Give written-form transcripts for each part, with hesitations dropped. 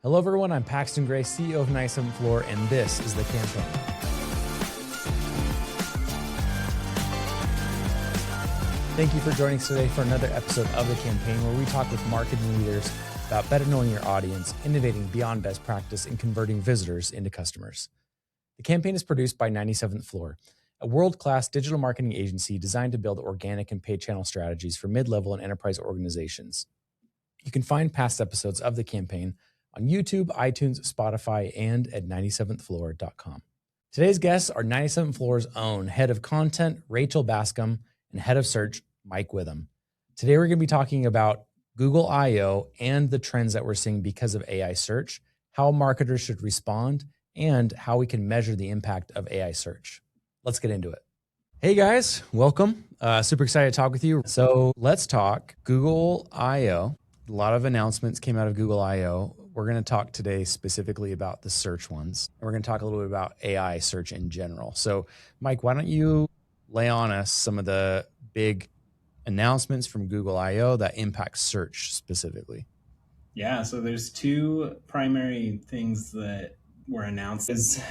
Hello, everyone. I'm Paxton Gray, CEO of 97th Floor, and this is The Campaign. Thank you for joining us today for another episode of The Campaign, where we talk with marketing leaders about better knowing your audience, innovating beyond best practice, and converting visitors into customers. The Campaign is produced by 97th Floor, a world-class digital marketing agency designed to build organic and paid channel strategies for mid-level and enterprise organizations. You can find past episodes of The Campaign on YouTube, iTunes, Spotify, and at 97thfloor.com. Today's guests are 97th Floor's own head of content, Rachel Bascom, and head of search, Mike Witham. Today, we're going to be talking about Google I/O and the trends that we're seeing because of AI search, how marketers should respond, and how we can measure the impact of AI search. Let's get into it. Hey guys, welcome. Super excited to talk with you. So let's talk Google I/O. A lot of announcements came out of Google I/O. We're going to talk today specifically about the search ones. And we're going to talk a little bit about AI search in general. So Mike, why don't you lay on us some of the big announcements from Google I/O that impact search specifically? Yeah, so there's two primary things that were announced is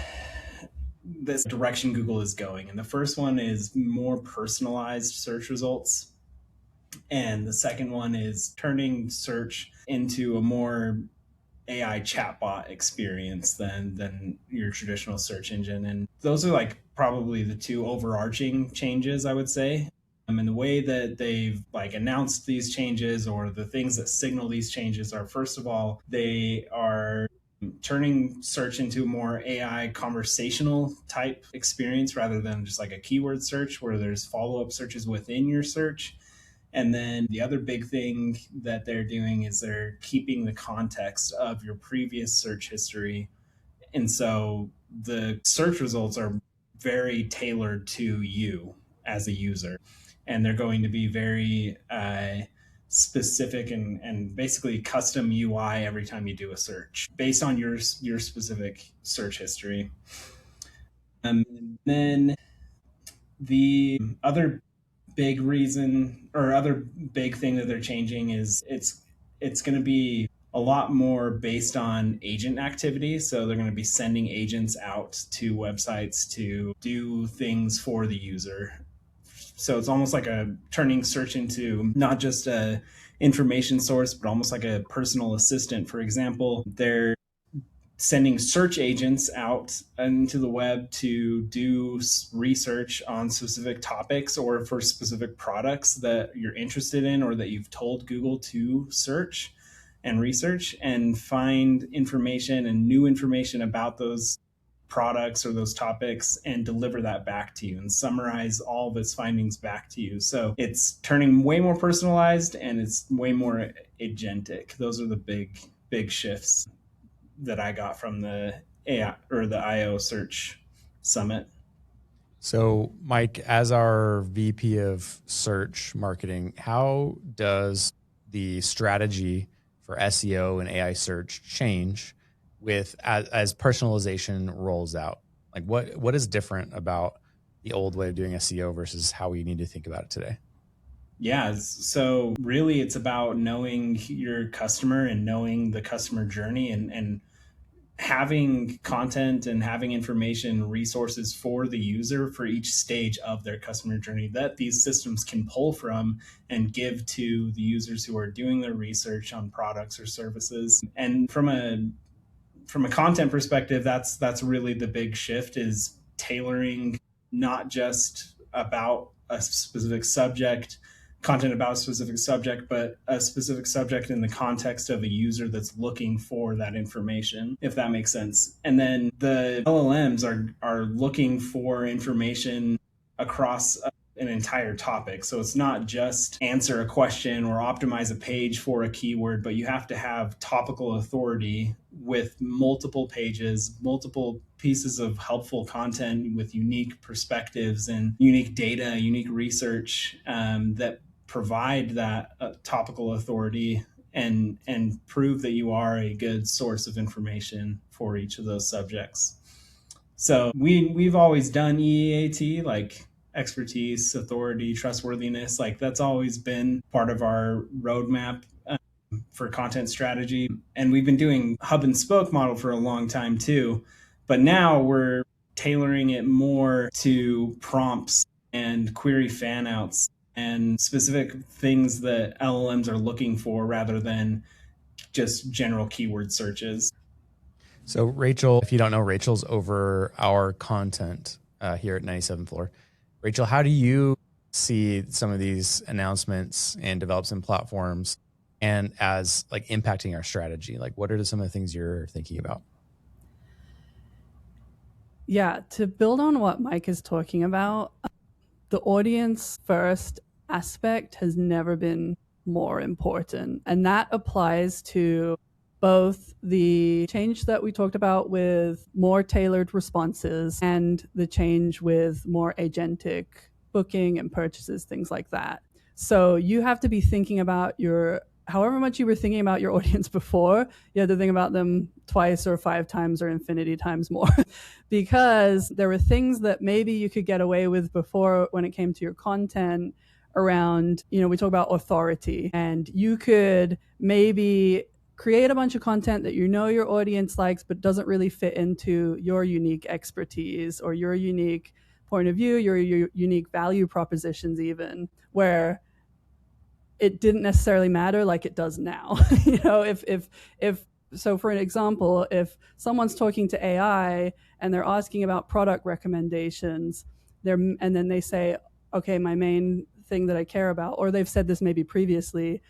this direction Google is going. And the first one is more personalized search results. And the second one is turning search into a more AI chatbot experience than your traditional search engine. And those are like probably the two overarching changes, I would say. And the way that they've like announced these changes, or the things that signal these changes, are, first of all, they are turning search into a more AI conversational type experience rather than just like a keyword search where there's follow-up searches within your search. And then the other big thing that they're doing is they're keeping the context of your previous search history. And so the search results are very tailored to you as a user. And they're going to be very specific and basically custom UI every time you do a search based on your specific search history. And then the other big reason or other big thing that they're changing is it's going to be a lot more based on agent activity. So they're going to be sending agents out to websites to do things for the user. So it's almost like a turning search into not just a information source, but almost like a personal assistant. For example, they're sending search agents out into the web to do research on specific topics or for specific products that you're interested in or that you've told Google to search and research, and find information and new information about those products or those topics and deliver that back to you and summarize all of its findings back to you. So it's turning way more personalized and it's way more agentic. Those are the big shifts that I got from the AI or the I/O search summit. So Mike, as our VP of search marketing, how does the strategy for SEO and AI search change with as personalization rolls out? Like what is different about the old way of doing SEO versus how we need to think about it today? Yeah, so really it's about knowing your customer and knowing the customer journey and having content and having information resources for the user for each stage of their customer journey that these systems can pull from and give to the users who are doing their research on products or services. And from a content perspective, that's really the big shift, is tailoring not just about a specific subject, content about a specific subject, but a specific subject in the context of a user that's looking for that information, if that makes sense. And then the LLMs are looking for information across an entire topic. So it's not just answer a question or optimize a page for a keyword, but you have to have topical authority with multiple pages, multiple pieces of helpful content with unique perspectives and unique data, unique research that provide that topical authority and prove that you are a good source of information for each of those subjects. So we've always done EAT, like expertise, authority, trustworthiness. Like that's always been part of our roadmap for content strategy. And we've been doing hub and spoke model for a long time too. But now we're tailoring it more to prompts and query fanouts and specific things that LLMs are looking for rather than just general keyword searches. So Rachel, if you don't know, Rachel's over our content here at 97th Floor. Rachel, how do you see some of these announcements and develops in platforms and as like impacting our strategy? Like what are some of the things you're thinking about? Yeah, to build on what Mike is talking about, the audience first aspect has never been more important. And that applies to both the change that we talked about with more tailored responses and the change with more agentic booking and purchases, things like that. So you have to be thinking about however much you were thinking about your audience before, you had to think about them twice or 5 times or infinity times more because there were things that maybe you could get away with before when it came to your content around, we talk about authority, and you could maybe create a bunch of content that your audience likes but doesn't really fit into your unique expertise or your unique point of view, your unique value propositions, even where it didn't necessarily matter like it does now. if so for an example, if someone's talking to AI and they're asking about product recommendations, and then they say, okay, my main thing that I care about, or they've said this maybe previously,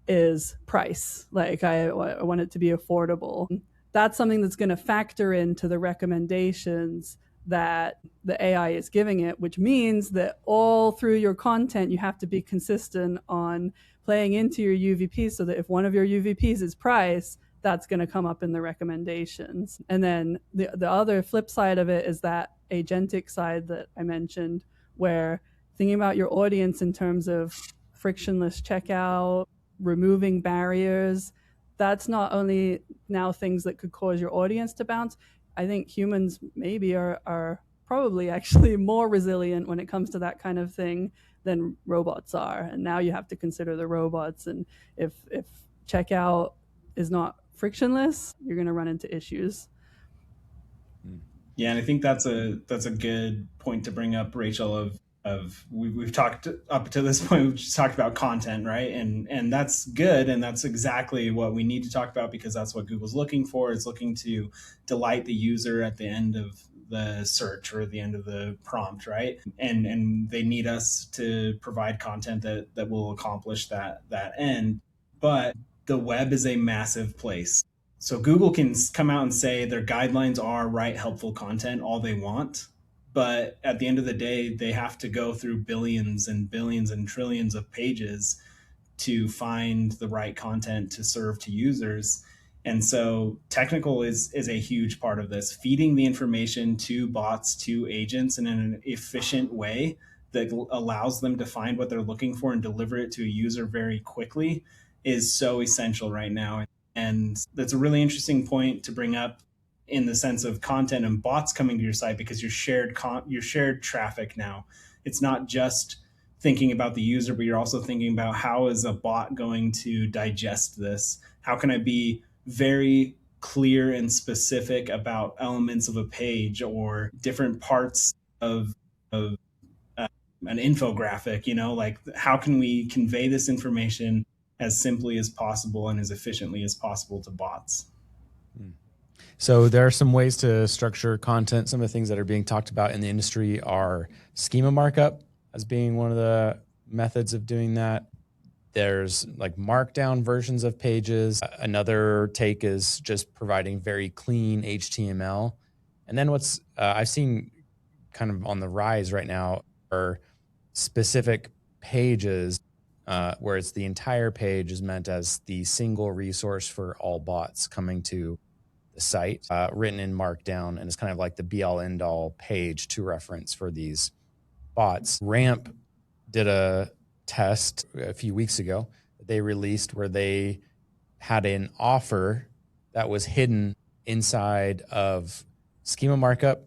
is price. Like I want it to be affordable. That's something that's going to factor into the recommendations that the AI is giving it, which means that all through your content, you have to be consistent on playing into your UVPs so that if one of your UVPs is price, that's going to come up in the recommendations. And then the other flip side of it is that agentic side that I mentioned, where thinking about your audience in terms of frictionless checkout, removing barriers, that's not only now things that could cause your audience to bounce. I think humans maybe are probably actually more resilient when it comes to that kind of thing than robots are. And now you have to consider the robots. And if checkout is not frictionless, you're going to run into issues. Yeah, and I think that's a good point to bring up, Rachel, of we've talked up to this point, we've just talked about content, right? And that's good, and that's exactly what we need to talk about because that's what Google's looking for. It's looking to delight the user at the end of the search or the end of the prompt, right? And they need us to provide content that will accomplish that end. But the web is a massive place. So Google can come out and say their guidelines are write helpful content all they want. But at the end of the day, they have to go through billions and billions and trillions of pages to find the right content to serve to users. And so technical is a huge part of this, feeding the information to bots, to agents in an efficient way that allows them to find what they're looking for and deliver it to a user very quickly is so essential right now. And that's a really interesting point to bring up in the sense of content and bots coming to your site because your shared traffic now. It's not just thinking about the user, but you're also thinking about how is a bot going to digest this? How can I be very clear and specific about elements of a page or different parts of an infographic? Like how can we convey this information as simply as possible and as efficiently as possible to bots? So there are some ways to structure content. Some of the things that are being talked about in the industry are schema markup as being one of the methods of doing that. There's like markdown versions of pages. Another take is just providing very clean HTML. And then what's I've seen kind of on the rise right now are specific pages where it's the entire page is meant as the single resource for all bots coming to the site, written in Markdown, and it's kind of like the be-all, end-all page to reference for these bots. Ramp did a test a few weeks ago that they released where they had an offer that was hidden inside of schema markup,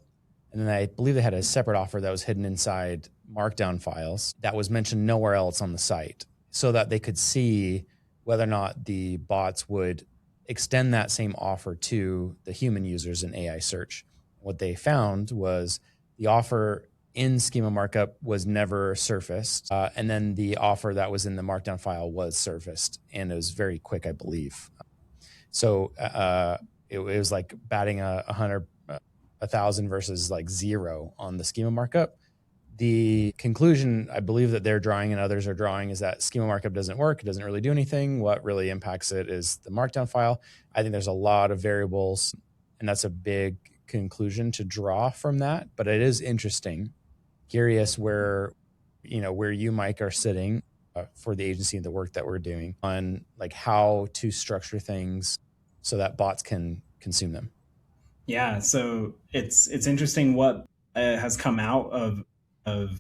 and then I believe they had a separate offer that was hidden inside Markdown files that was mentioned nowhere else on the site, so that they could see whether or not the bots would extend that same offer to the human users in AI search. What they found was the offer in schema markup was never surfaced. And then the offer that was in the markdown file was surfaced, and it was very quick, I believe. So it was like batting 1,000 versus like 0 on the schema markup. The conclusion I believe that they're drawing and others are drawing is that schema markup doesn't work. It doesn't really do anything. What really impacts it is the markdown file. I think there's a lot of variables, and that's a big conclusion to draw from that. But it is interesting. Curious where you, Mike, are sitting for the agency and the work that we're doing on like how to structure things so that bots can consume them. Yeah, so it's interesting what has come out of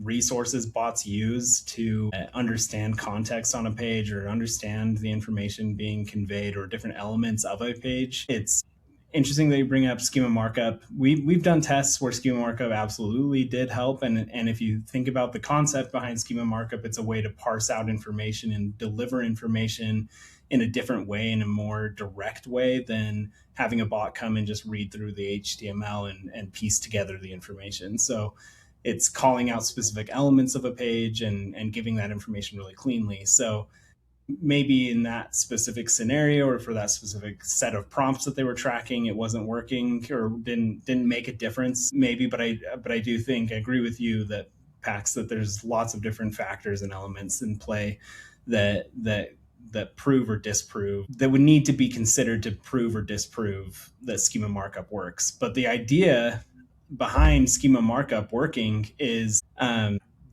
resources bots use to understand context on a page or understand the information being conveyed or different elements of a page. It's interesting that you bring up schema markup. We've done tests where schema markup absolutely did help. And if you think about the concept behind schema markup, it's a way to parse out information and deliver information in a different way, in a more direct way than having a bot come and just read through the HTML and piece together the information. So it's calling out specific elements of a page and giving that information really cleanly. So maybe in that specific scenario or for that specific set of prompts that they were tracking, it wasn't working or didn't make a difference. Maybe, but I do think I agree with you that Pax, that there's lots of different factors and elements in play that prove or disprove, that would need to be considered to prove or disprove that schema markup works. But the idea behind schema markup working is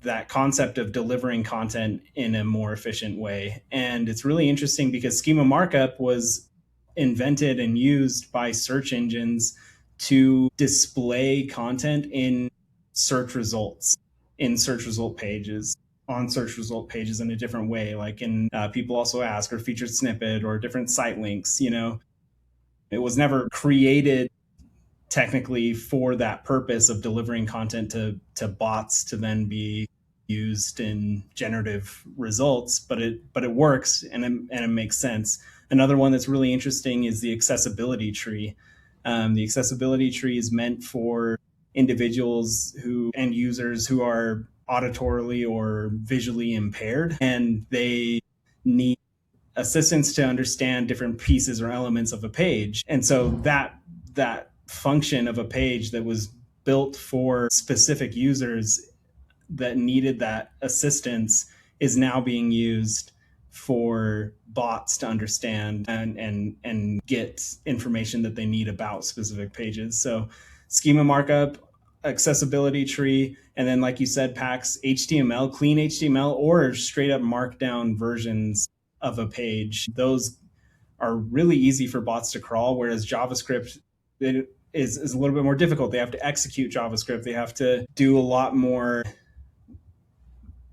that concept of delivering content in a more efficient way. And it's really interesting because schema markup was invented and used by search engines to display content in search results, in search result pages, on search result pages in a different way, like in people also ask or featured snippet or different site links. It was never created technically for that purpose of delivering content to bots to then be used in generative results, but it works and it makes sense. Another one that's really interesting is the accessibility tree. The accessibility tree is meant for individuals and users who are auditorily or visually impaired, and they need assistance to understand different pieces or elements of a page. And so that function of a page that was built for specific users that needed that assistance is now being used for bots to understand and get information that they need about specific pages. So schema markup, accessibility tree, and then like you said, Pax, HTML, clean HTML, or straight up markdown versions of a page. Those are really easy for bots to crawl, whereas JavaScript, it is a little bit more difficult. They have to execute JavaScript. They have to do a lot more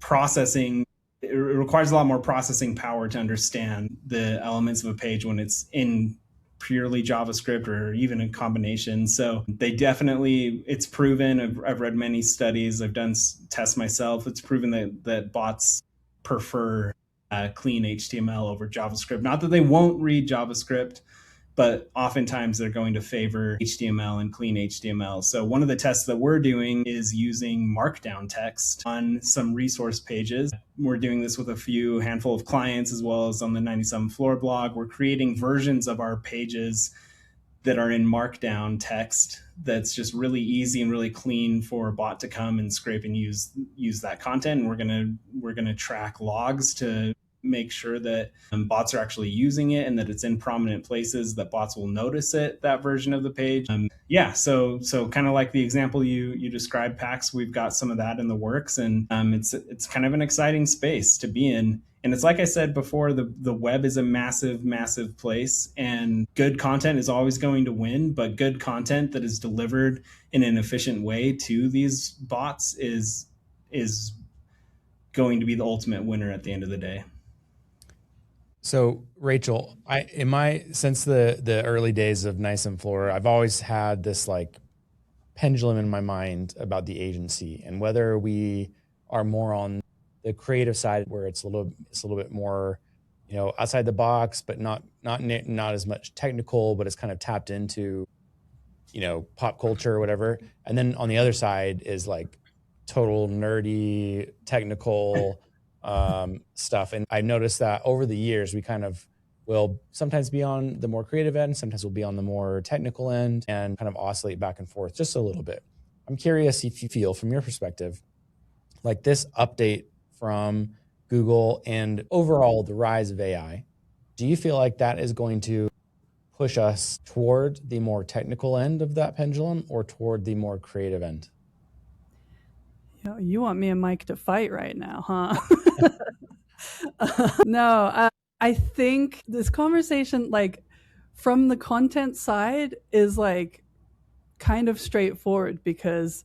processing. It requires a lot more processing power to understand the elements of a page when it's in purely JavaScript or even a combination. So they definitely, it's proven, I've read many studies, I've done tests myself, it's proven that bots prefer clean HTML over JavaScript. Not that they won't read JavaScript, but oftentimes they're going to favor HTML and clean HTML. So one of the tests that we're doing is using markdown text on some resource pages. We're doing this with a handful of clients as well as on the 97 Floor blog. We're creating versions of our pages that are in markdown text that's just really easy and really clean for a bot to come and scrape and use that content. And we're gonna track logs to make sure that bots are actually using it and that it's in prominent places, that bots will notice it, that version of the page. So kind of like the example you described, Pax, we've got some of that in the works, and it's kind of an exciting space to be in. And it's like I said before, the web is a massive, massive place, and good content is always going to win, but good content that is delivered in an efficient way to these bots is going to be the ultimate winner at the end of the day. So Rachel, since the early days of Nice and Floor, I've always had this like pendulum in my mind about the agency and whether we are more on the creative side where it's a little bit more outside the box, but not as much technical, but it's kind of tapped into, pop culture or whatever. And then on the other side is like total nerdy, technical stuff. And I've noticed that over the years, we kind of will sometimes be on the more creative end, sometimes we'll be on the more technical end, and kind of oscillate back and forth just a little bit. I'm curious if you feel, from your perspective, like this update from Google and overall the rise of AI, do you feel like that is going to push us toward the more technical end of that pendulum or toward the more creative end? You want me and Mike to fight right now, huh? No, I think this conversation, like, from the content side, is like kind of straightforward, because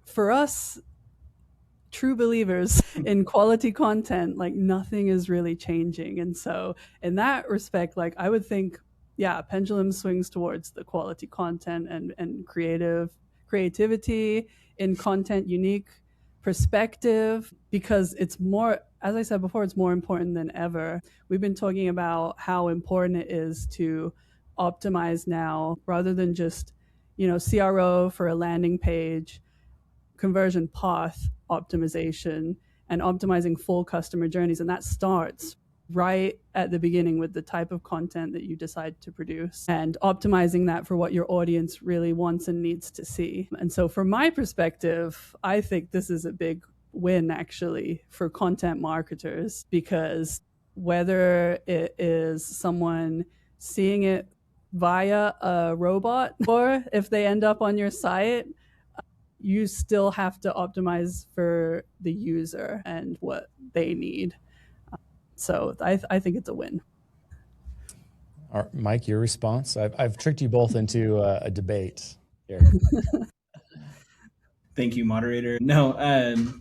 for us, true believers in quality content, like, nothing is really changing. And so in that respect, like, I would think, yeah, pendulum swings towards the quality content and creativity in content, unique perspective, because it's more, as I said before, it's more important than ever. We've been talking about how important it is to optimize now, rather than just, CRO for a landing page, conversion path optimization, and optimizing full customer journeys. And that starts right at the beginning with the type of content that you decide to produce and optimizing that for what your audience really wants and needs to see. And so from my perspective, I think this is a big win actually for content marketers, because whether it is someone seeing it via a robot or if they end up on your site, you still have to optimize for the user and what they need. So I think it's a win. All right, Mike, your response? I've tricked you both into a debate here. Thank you, moderator. No,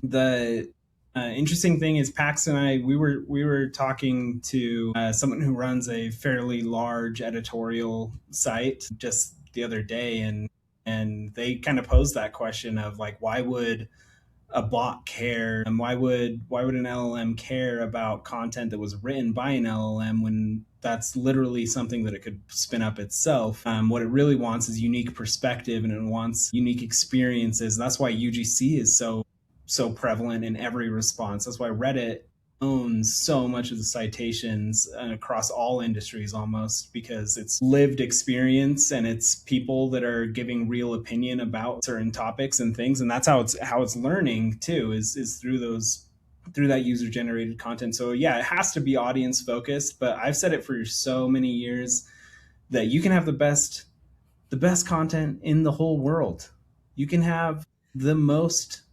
the interesting thing is Paxton and I, we were talking to someone who runs a fairly large editorial site just the other day, and they kind of posed that question of like, why would a bot care, and why would an LLM care about content that was written by an LLM when that's literally something that it could spin up itself? What it really wants is unique perspective, and it wants unique experiences. That's why UGC is so prevalent in every response. That's why Reddit owns so much of the citations across all industries almost, because it's lived experience and it's people that are giving real opinion about certain topics and things. And that's how it's learning too, is through that user generated content. So yeah, it has to be audience focused, but I've said it for so many years that you can have the best content in the whole world. You can have the most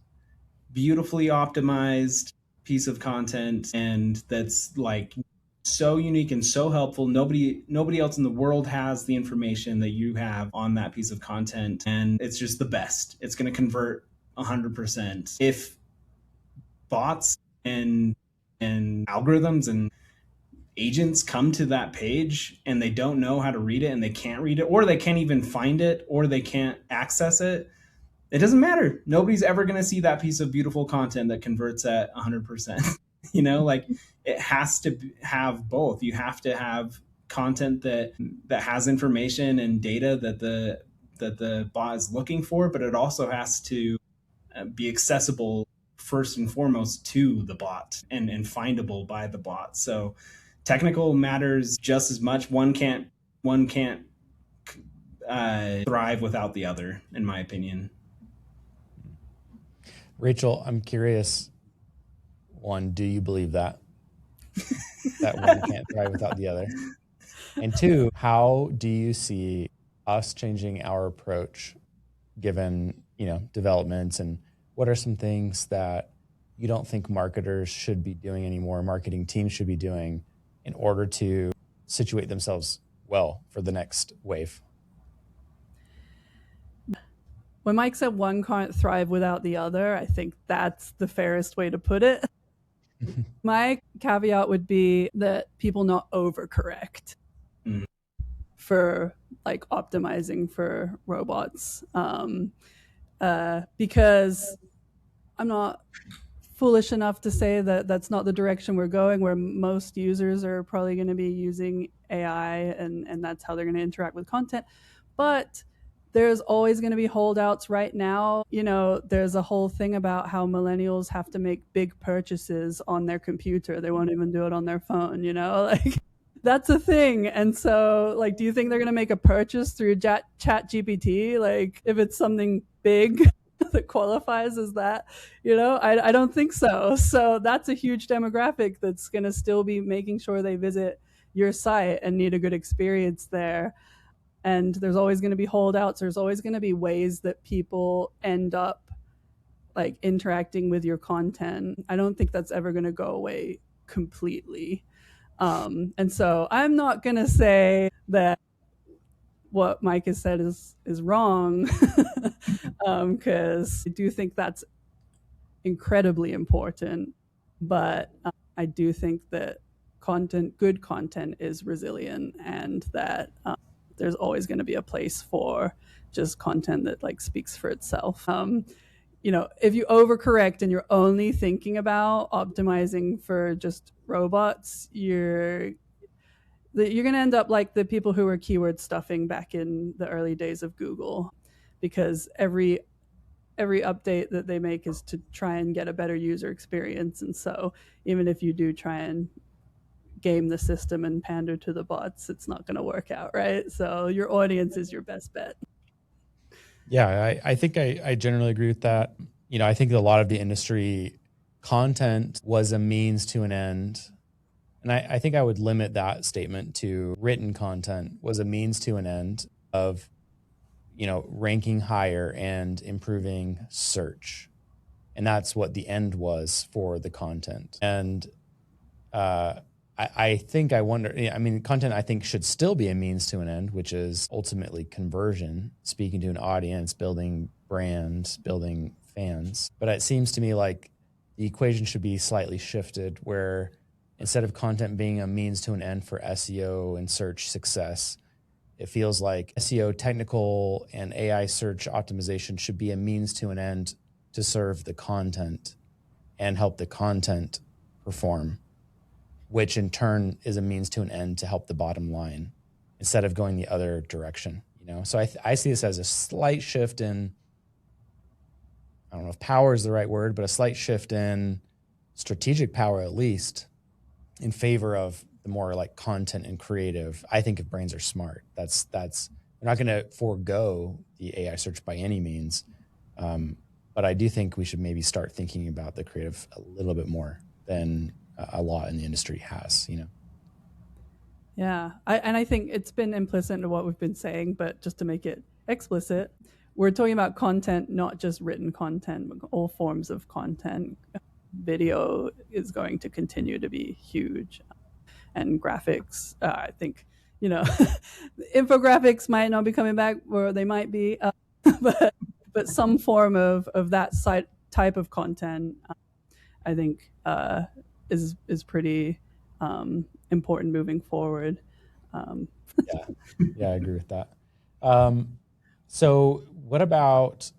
beautifully optimized piece of content, and that's like so unique and so helpful. Nobody else in the world has the information that you have on that piece of content, and it's just the best. It's going to convert 100%. If bots and algorithms and agents come to that page and they don't know how to read it, and they can't read it, or they can't even find it, or they can't access it, it doesn't matter. Nobody's ever going to see that piece of beautiful content that converts at 100%. Like, it has to have both. You have to have content that has information and data that the bot is looking for, but it also has to be accessible first and foremost to the bot and findable by the bot. So technical matters just as much. One can't thrive without the other, in my opinion. Rachel, I'm curious. One, do you believe that one can't thrive without the other? And two, how do you see us changing our approach given, developments, and what are some things that you don't think marketers should be doing anymore, marketing teams should be doing in order to situate themselves well for the next wave? When Mike said one can't thrive without the other, I think that's the fairest way to put it. My caveat would be that people not overcorrect for like optimizing for robots, because I'm not foolish enough to say that that's not the direction we're going, where most users are probably going to be using AI and that's how they're going to interact with content. But there's always going to be holdouts right now. There's a whole thing about how millennials have to make big purchases on their computer. They won't even do it on their phone, like that's a thing. And so, like, do you think they're going to make a purchase through ChatGPT? Like, if it's something big that qualifies as that, I don't think so. So that's a huge demographic that's going to still be making sure they visit your site and need a good experience there. And there's always going to be holdouts. There's always going to be ways that people end up like interacting with your content. I don't think that's ever going to go away completely. And so I'm not going to say that what Mike has said is wrong, because I do think that's incredibly important. But I do think that good content is resilient, and that there's always going to be a place for just content that like speaks for itself. If you overcorrect and you're only thinking about optimizing for just robots, you're going to end up like the people who were keyword stuffing back in the early days of Google, because every update that they make is to try and get a better user experience. And so even if you do try and game the system and pander to the bots, it's not going to work out, right? So your audience is your best bet. Yeah, I think I generally agree with that. I think a lot of the industry content was a means to an end. And I think I would limit that statement to written content was a means to an end of, ranking higher and improving search. And that's what the end was for the content. And I think I wonder, content I think should still be a means to an end, which is ultimately conversion, speaking to an audience, building brands, building fans. But it seems to me like the equation should be slightly shifted, where instead of content being a means to an end for SEO and search success, it feels like SEO technical and AI search optimization should be a means to an end to serve the content and help the content perform, which in turn is a means to an end to help the bottom line instead of going the other direction. So I see this as a slight shift in, I don't know if power is the right word, but a slight shift in strategic power, at least, in favor of the more like content and creative. I think if brains are smart, that's we're not going to forego the AI search by any means. But I do think we should maybe start thinking about the creative a little bit more than a lot in the industry has, Yeah. I think it's been implicit in what we've been saying, but just to make it explicit, we're talking about content, not just written content, but all forms of content. Video is going to continue to be huge, and graphics. I think, infographics might not be coming back, or they might be, but some form of that type of content, I think, is pretty important moving forward. Yeah, I agree with that. So what about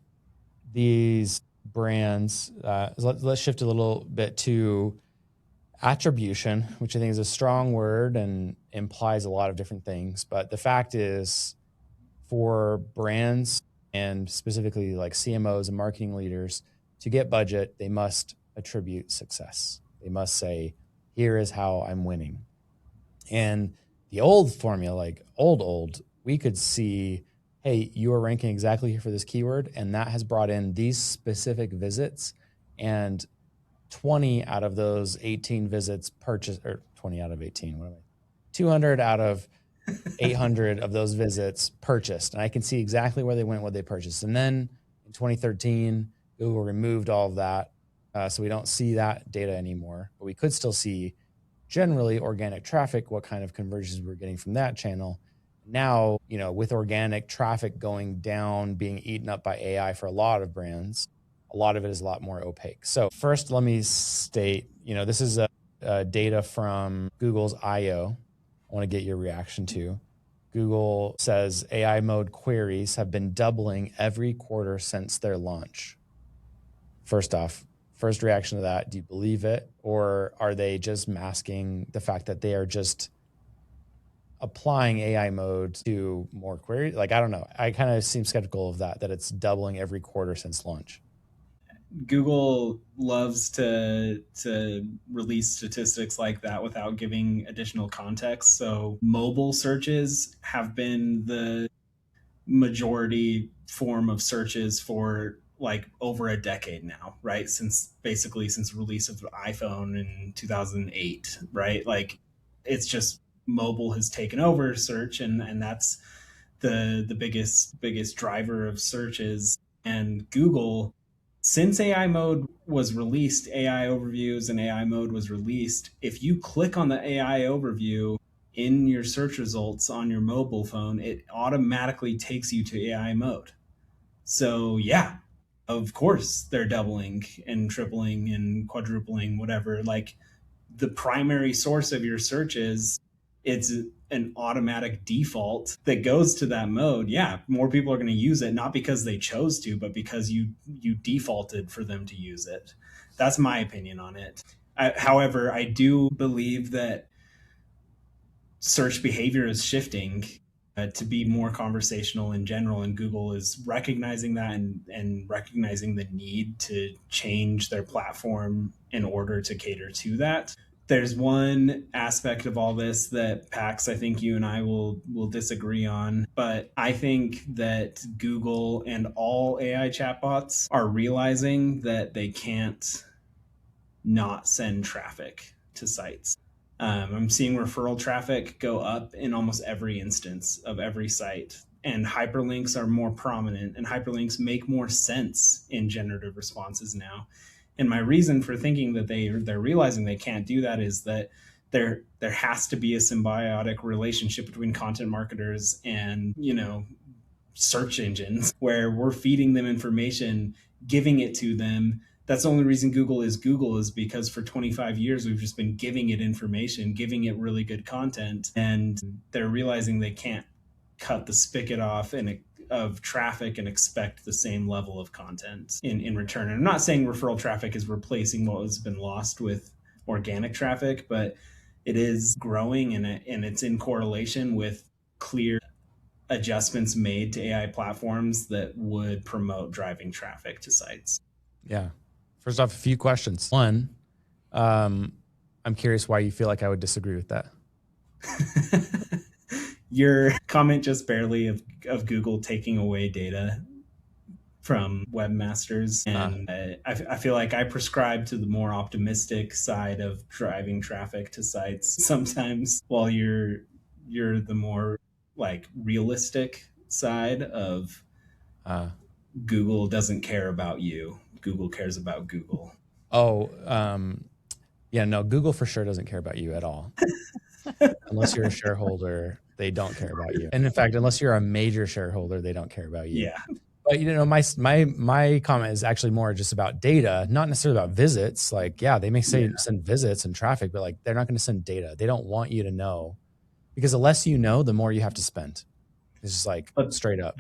these brands? Let's shift a little bit to attribution, which I think is a strong word and implies a lot of different things. But the fact is, for brands and specifically like CMOs and marketing leaders to get budget, they must attribute success. They must say, here is how I'm winning. And the old formula, like old, we could see, hey, you are ranking exactly here for this keyword, and that has brought in these specific visits, and 20 out of those 18 visits purchased, or 20 out of 18, 200 out of 800 of those visits purchased. And I can see exactly where they went, what they purchased. And then in 2013, Google removed all of that. So we don't see that data anymore, but we could still see generally organic traffic, what kind of conversions we're getting from that channel. Now, with organic traffic going down, being eaten up by AI for a lot of brands, a lot of it is a lot more opaque. So first, let me state, this is data from Google's I/O. I want to get your reaction to. Google says AI mode queries have been doubling every quarter since their launch. First first reaction to that? Do you believe it? Or are they just masking the fact that they are just applying AI mode to more queries? Like, I don't know. I kind of seem skeptical of that it's doubling every quarter since launch. Google loves to release statistics like that without giving additional context. So mobile searches have been the majority form of searches for like over a decade now, right? Since release of the iPhone in 2008, right? Like it's just mobile has taken over search, and that's the biggest driver of searches. And Google, since AI mode was released, AI overviews and AI mode was released, if you click on the AI overview in your search results on your mobile phone, it automatically takes you to AI mode. So yeah, of course they're doubling and tripling and quadrupling, whatever. Like the primary source of your searches, it's an automatic default that goes to that mode. Yeah, more people are going to use it, not because they chose to, but because you defaulted for them to use it. That's my opinion on it. However, I do believe that search behavior is shifting to be more conversational in general, and Google is recognizing that and recognizing the need to change their platform in order to cater to that. There's one aspect of all this that Pax, I think you and I will disagree on, but I think that Google and all AI chatbots are realizing that they can't not send traffic to sites. I'm seeing referral traffic go up in almost every instance of every site, and hyperlinks are more prominent, and hyperlinks make more sense in generative responses now. And my reason for thinking that they're realizing they can't do that is that there has to be a symbiotic relationship between content marketers and, search engines, where we're feeding them information, giving it to them. That's the only reason Google is because for 25 years we've just been giving it information, giving it really good content, and they're realizing they can't cut the spigot off of traffic and expect the same level of content in return. And I'm not saying referral traffic is replacing what has been lost with organic traffic, but it is growing, and it's in correlation with clear adjustments made to AI platforms that would promote driving traffic to sites. Yeah. First off, a few questions. One, I'm curious why you feel like I would disagree with that. Your comment just barely of Google taking away data from webmasters, and I feel like I prescribe to the more optimistic side of driving traffic to sites sometimes, while you're the more like realistic side of Google doesn't care about you. Google cares about Google. Yeah, no, Google for sure doesn't care about you at all. Unless you're a shareholder, they don't care about you. And in fact, unless you're a major shareholder, they don't care about you. Yeah. But my comment is actually more just about data, not necessarily about visits. Like, yeah, they may say send visits and traffic, but like they're not going to send data. They don't want you to know, because the less you know, the more you have to spend. It's just like straight up.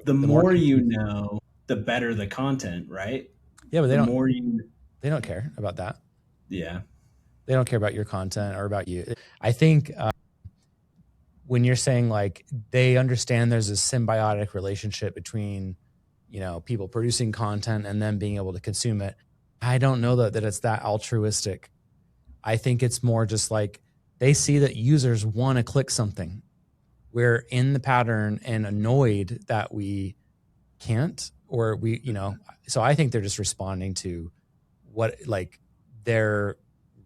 The more you know, the better the content, right? Yeah, but they don't care about that. Yeah. They don't care about your content or about you. I think when you're saying like they understand there's a symbiotic relationship between, people producing content and then being able to consume it, I don't know that it's that altruistic. I think it's more just like they see that users want to click something. We're in the pattern and annoyed that we can't, or so I think they're just responding to what, like, their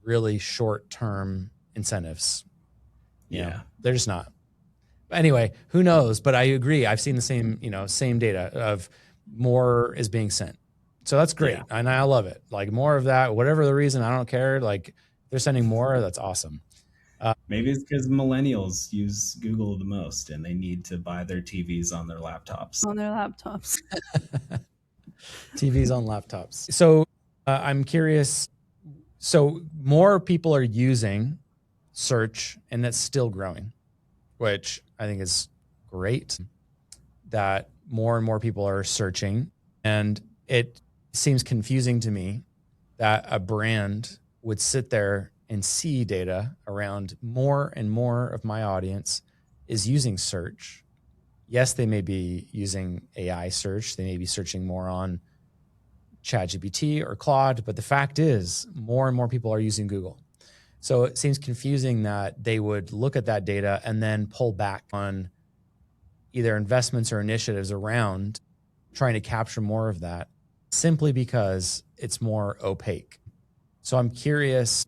really short-term incentives. Yeah. They're just not. Anyway, who knows? But I agree. I've seen the same data of more is being sent. So that's great. Yeah. And I love it. Like more of that, whatever the reason, I don't care. Like they're sending more. That's awesome. Maybe it's because millennials use Google the most and they need to buy their TVs on their laptops. TVs on laptops. So I'm curious. So more people are using search, and that's still growing, which I think is great, that more and more people are searching. And it seems confusing to me that a brand would sit there and see data around more and more of my audience is using search. Yes, they may be using AI search. They may be searching more on ChatGPT or Claude, but the fact is more and more people are using Google. So it seems confusing that they would look at that data and then pull back on either investments or initiatives around trying to capture more of that simply because it's more opaque. So I'm curious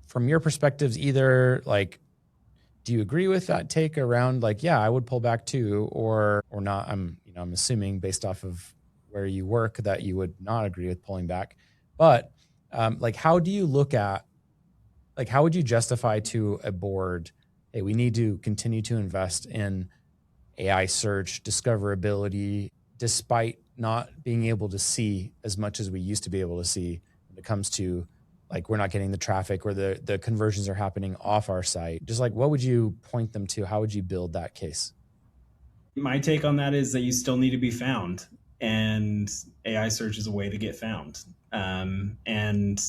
from your perspectives, either like, do you agree with that take around like, yeah, I would pull back too, or not? I'm assuming based off of where you work that you would not agree with pulling back. But like, how do you look at, like, how would you justify to a board, hey, we need to continue to invest in AI search, discoverability, despite not being able to see as much as we used to be able to see when it comes to like we're not getting the traffic or the conversions are happening off our site. Just like what would you point them to? How would you build that case? My take on that is that you still need to be found, and AI search is a way to get found. And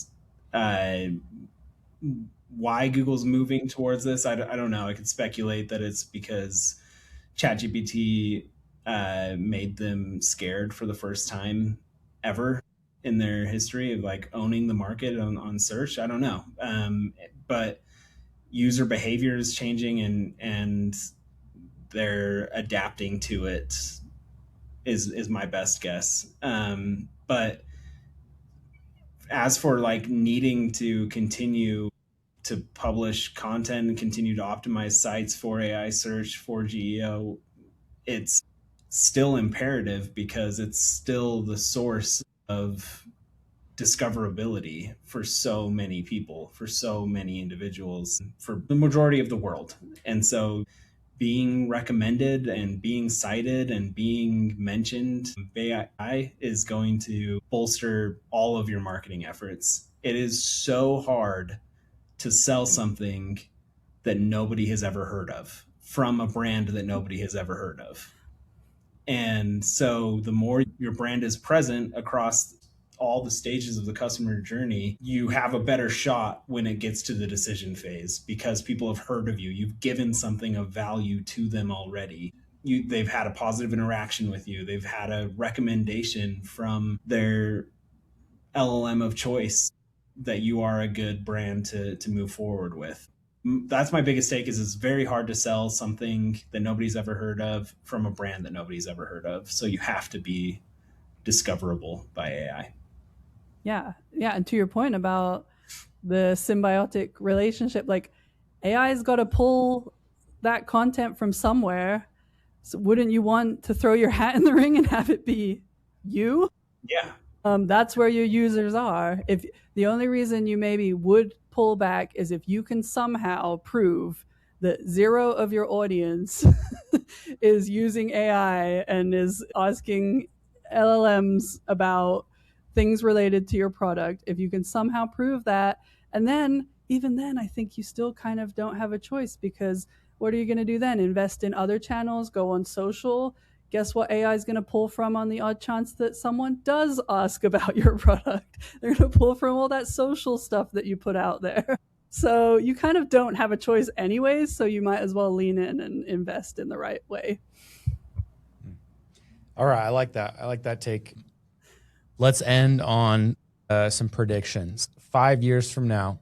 why Google's moving towards this, I don't know. I could speculate that it's because ChatGPT made them scared for the first time ever in their history of like owning the market on search. I don't know. But user behavior is changing, and they're adapting to it is my best guess. But as for like needing to continue to publish content and continue to optimize sites for AI search, for GEO, it's still imperative because it's still the source of discoverability for so many people, for so many individuals, for the majority of the world. And so being recommended and being cited and being mentioned, AI is going to bolster all of your marketing efforts. It is so hard to sell something that nobody has ever heard of from a brand that nobody has ever heard of. And so the more your brand is present across all the stages of the customer journey, you have a better shot when it gets to the decision phase because people have heard of you. You've given something of value to them already. They've had a positive interaction with you. They've had a recommendation from their LLM of choice that you are a good brand to move forward with. That's my biggest take is it's very hard to sell something that nobody's ever heard of from a brand that nobody's ever heard of. So you have to be discoverable by AI. Yeah. And to your point about the symbiotic relationship, like AI's got to pull that content from somewhere. So wouldn't you want to throw your hat in the ring and have it be you? Yeah. That's where your users are. If the only reason you maybe would pull back is if you can somehow prove that zero of your audience is using AI and is asking LLMs about things related to your product, if you can somehow prove that, and then even then, I think you still kind of don't have a choice because what are you going to do then? Invest in other channels, go on social? Guess what AI is going to pull from on the odd chance that someone does ask about your product? They're going to pull from all that social stuff that you put out there. So you kind of don't have a choice anyways, so you might as well lean in and invest in the right way. All right, I like that. I like that take. Let's end on some predictions. 5 years from now,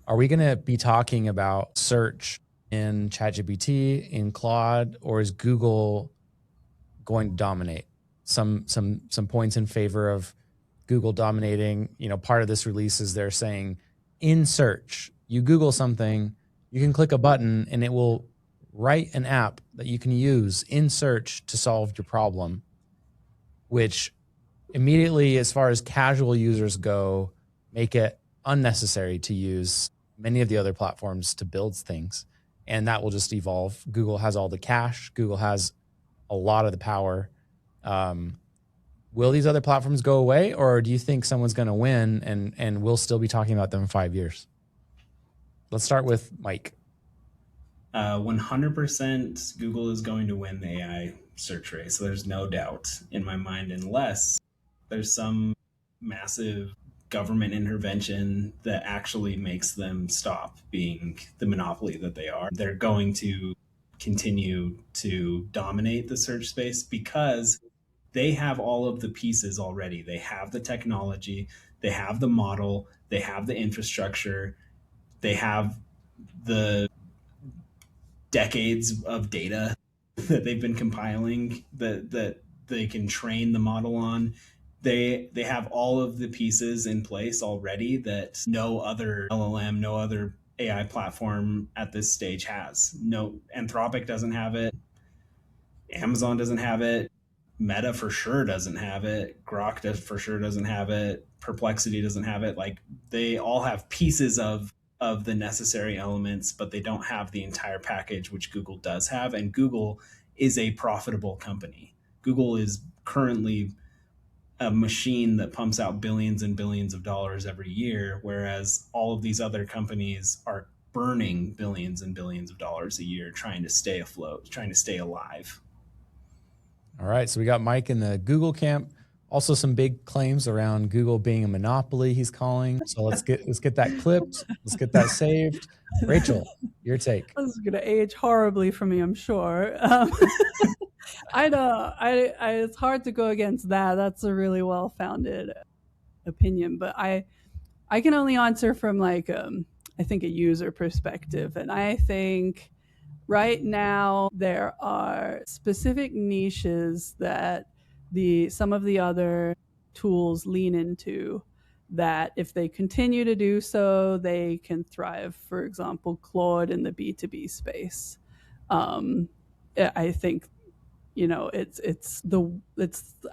are we going to be talking about search in ChatGPT, in Claude, or is Google going to dominate? Some points in favor of Google dominating. You know, part of this release is they're saying in search, you Google something, you can click a button and it will write an app that you can use in search to solve your problem, which immediately, as far as casual users go, make it unnecessary to use many of the other platforms to build things. And that will just evolve. Google has all the cash. Google has a lot of the power. Will these other platforms go away, or do you think someone's going to win and we'll still be talking about them in 5 years? Let's start with Mike. 100% Google is going to win the AI search race. So there's no doubt in my mind, unless there's some massive government intervention that actually makes them stop being the monopoly that they are. They're going to continue to dominate the search space because they have all of the pieces already. They have the technology, they have the model, they have the infrastructure, they have the decades of data that they've been compiling that they can train the model on. They have all of the pieces in place already that no other LLM, no other AI platform at this stage has. No, Anthropic doesn't have it. Amazon doesn't have it. Meta for sure doesn't have it. Grok for sure doesn't have it. Perplexity doesn't have it. Like, they all have pieces of the necessary elements, but they don't have the entire package, which Google does have. And Google is a profitable company. Google is currently a machine that pumps out billions and billions of dollars every year, whereas all of these other companies are burning billions and billions of dollars a year trying to stay afloat, trying to stay alive. All right, so we got Mike in the Google camp. Also, some big claims around Google being a monopoly. He's calling. So let's get that clipped. Let's get that saved. Rachel, your take. This is gonna age horribly for me, I'm sure. I know. It's hard to go against that. That's a really well-founded opinion, but I can only answer from like I think a user perspective, and I think right now there are specific niches that some of the other tools lean into, that if they continue to do so, they can thrive. For example, Claude in the B2B space. I think, I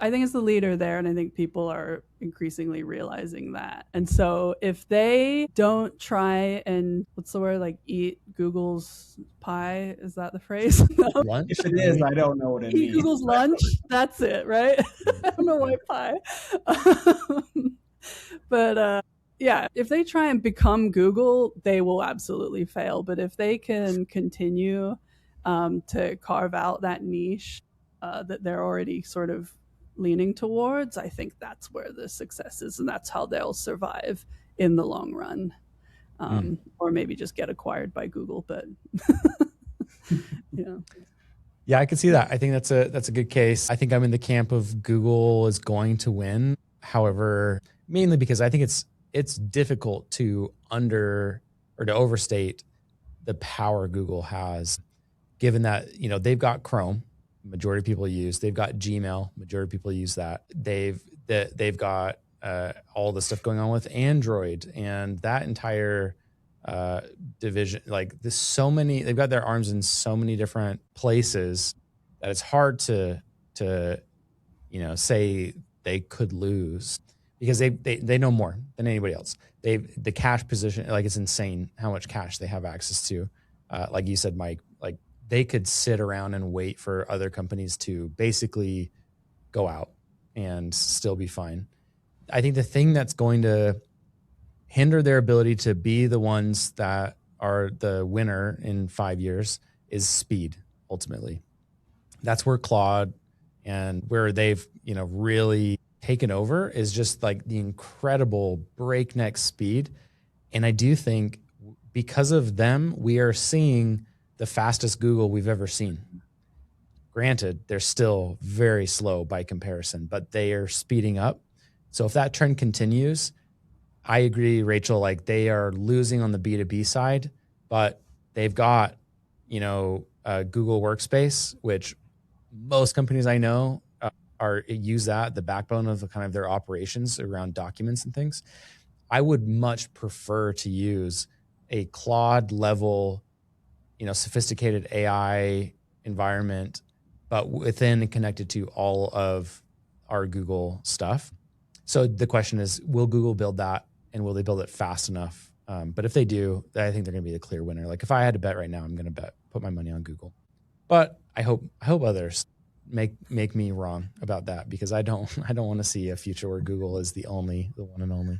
think it's the leader there, and I think people are increasingly realizing that. And so if they don't try and, what's the word, like eat Google's pie, is that the phrase? No? Lunch? If it is, I don't know what it Eat means. Google's lunch, that's it, right? I don't know why pie. But yeah, if they try and become Google, they will absolutely fail. But if they can continue to carve out that niche that they're already sort of leaning towards, I think that's where the success is, and that's how they'll survive in the long run. Or maybe just get acquired by Google, but Yeah, I can see that. I think that's a good case. I think I'm in the camp of Google is going to win. However, mainly because I think it's difficult to overstate the power Google has, given that, they've got Chrome, majority of people use. They've got Gmail, majority of people use that. They've got all the stuff going on with Android and that entire division. Like, there's so many. They've got their arms in so many different places that it's hard to say they could lose, because they know more than anybody else. The cash position, like, it's insane how much cash they have access to. Like you said, Mike, like, they could sit around and wait for other companies to basically go out and still be fine. I think the thing that's going to hinder their ability to be the ones that are the winner in 5 years is speed, ultimately. That's where Claude and where they've, really taken over, is just like the incredible breakneck speed. And I do think because of them, we are seeing the fastest Google we've ever seen. Granted, they're still very slow by comparison, but they are speeding up. So if that trend continues, I agree, Rachel, like, they are losing on the B2B side, but they've got, Google Workspace, which most companies I know use that, the backbone of kind of their operations around documents and things. I would much prefer to use a Claude level, sophisticated AI environment, but within and connected to all of our Google stuff. So the question is, will Google build that, and will they build it fast enough? But if they do, I think they're going to be the clear winner. Like, if I had to bet right now, I'm going to put my money on Google. But I hope others make me wrong about that, because I don't want to see a future where Google is the one and only.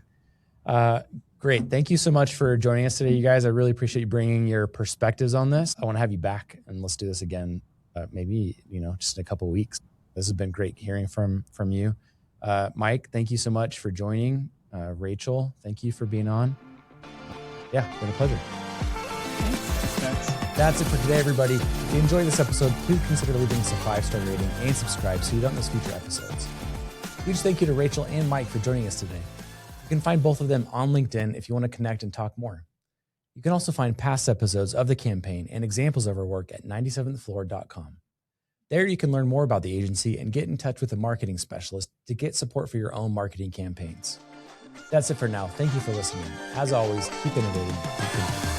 Great. Thank you so much for joining us today, you guys. I really appreciate you bringing your perspectives on this. I want to have you back, and let's do this again, maybe, just in a couple of weeks. This has been great hearing from you. Mike, thank you so much for joining. Rachel, thank you for being on. Yeah, been a pleasure. Thanks. That's it for today, everybody. If you enjoyed this episode, please consider leaving us a 5-star rating and subscribe so you don't miss future episodes. Huge thank you to Rachel and Mike for joining us today. You can find both of them on LinkedIn if you want to connect and talk more. You can also find past episodes of the campaign and examples of our work at 97thfloor.com. There you can learn more about the agency and get in touch with a marketing specialist to get support for your own marketing campaigns. That's it for now. Thank you for listening. As always, keep innovating. Keep innovating.